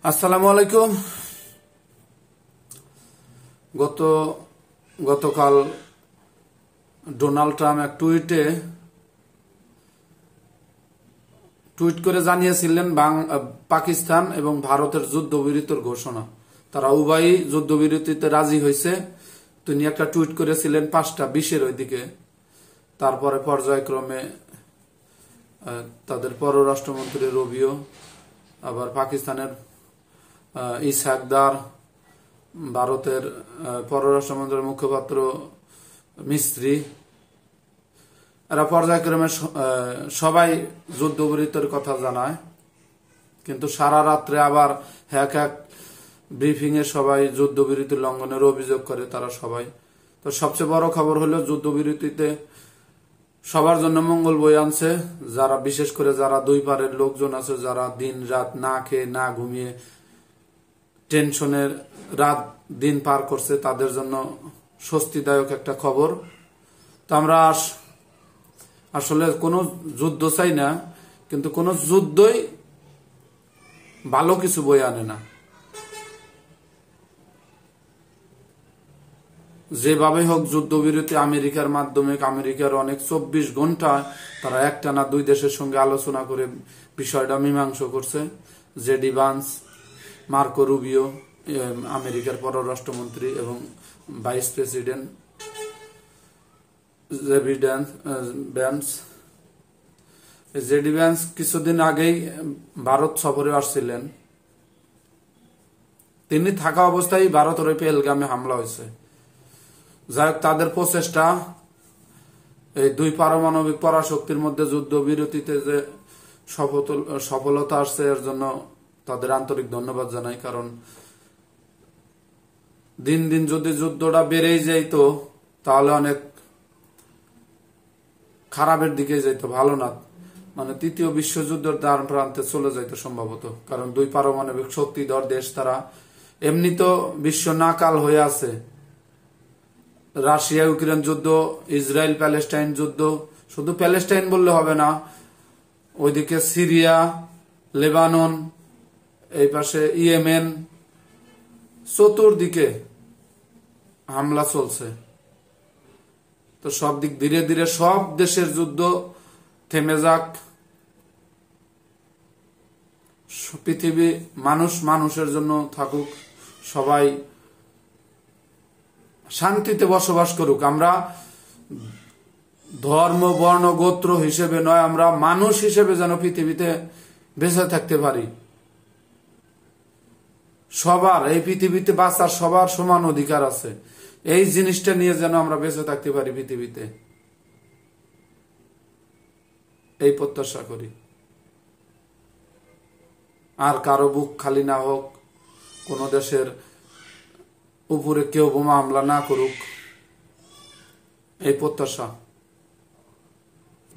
আসসালামু আলাইকুম। গতকাল ডোনাল্ড ট্রাম্প এক টুইট করে জানিয়েছিলেন পাকিস্তান এবং ভারতের যুদ্ধবিরতির ঘোষণা। তারা উভয়ই যুদ্ধবিরতিতে রাজি হয়েছে। তিনি একটা টুইট করেছিলেন 5:20 ওইদিকে। তারপরে পর্যায়ক্রমে তাদের পররাষ্ট্রমন্ত্রী রবিও, আবার পাকিস্তানের ইসহাকদার, ভারতের পররাষ্ট্রমন্ত্রীর মুখপাত্র মিস্ত্রি, এরা পর্যায়ক্রমে সবাই যুদ্ধবিরতির কথা জানায়। কিন্তু সারা রাত্রে আবার এক ব্রিফিং এ সবাই যুদ্ধবিরতি লঙ্ঘনের অভিযোগ করে তারা সবাই। তো সবচেয়ে বড় খবর হলো যুদ্ধবিরতিতে সবার জন্য মঙ্গল বয়ে আনছে। যারা বিশেষ করে যারা দুই পারের লোকজন আছে, যারা দিন রাত না খেয়ে না ঘুমিয়ে টেনশনের রাত দিন পার করছে, তাদের জন্য স্বস্তিদায়ক একটা খবর। তো আমরা আসলে কোনো যুদ্ধ চাই না, কিন্তু কোনো যুদ্ধই ভালো কিছু বয়ে আনে না। যেভাবে হোক যুদ্ধবিরতি আমেরিকার মাধ্যমে, আমেরিকার অনেক 24 ঘন্টা তারা একটানা দুই দেশের সঙ্গে আলোচনা করে বিষয়টা মীমাংসা করছে। জেডি ভান্স, মার্কো রুবিও আমেরিকার পররাষ্ট্রমন্ত্রী এবং ভাইস প্রেসিডেন্ট জেডি ভ্যান্স কিছুদিন আগেই ভারত সফরে আসছিলেন। তিনি থাকা অবস্থায় ভারতের ওই পেহেলগামে হামলা হয়েছে। যাই হোক, তাদের প্রচেষ্টা এই দুই পারমাণবিক পরাশক্তির মধ্যে যুদ্ধবিরতিতে যে সফলতা আসছে, এর জন্য তাদের আন্তরিক ধন্যবাদ জানাই। কারণ দিন দিন যদি যুদ্ধটা বেড়েই যাইতো তাহলে অনেক খারাপের দিকে যাইতো, ভালো না, মানে তৃতীয় বিশ্বযুদ্ধের দ্বার প্রান্তে চলে যাইতো সম্ভবত। কারণ দুই পারমাণবিক শক্তিধর দেশ, তারা এমনি তো বিশ্ব নাকাল হয়ে আছে। রাশিয়া ইউক্রেন যুদ্ধ, ইসরায়েল প্যালেস্টাইন যুদ্ধ, শুধু প্যালেস্টাইন বললে হবে না, ওইদিকে সিরিয়া, লেবানন, এই পাশে ইয়েমেন, চতুর্দিকে হামলা চলছে। তো সব দিক ধীরে ধীরে সব দেশের যুদ্ধ থেমে যাক। পৃথিবী মানুষের জন্য থাকুক, সবাই শান্তিতে বসবাস করুক। আমরা ধর্ম বর্ণ গোত্র হিসেবে নয়, আমরা মানুষ হিসেবে যেন পৃথিবীতে বেঁচে থাকতে পারি। সবার এই পৃথিবীতে বাঁচার সবার সমান অধিকার আছে। এই জিনিসটা নিয়ে যেন আমরা বেঁচে থাকতে পারি পৃথিবীতে, এই প্রত্যাশা করি। আর কারো বুক খালি না হোক, কোন দেশের উপরে কেউ বোমা হামলা না করুক, এই প্রত্যাশা।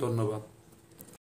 ধন্যবাদ।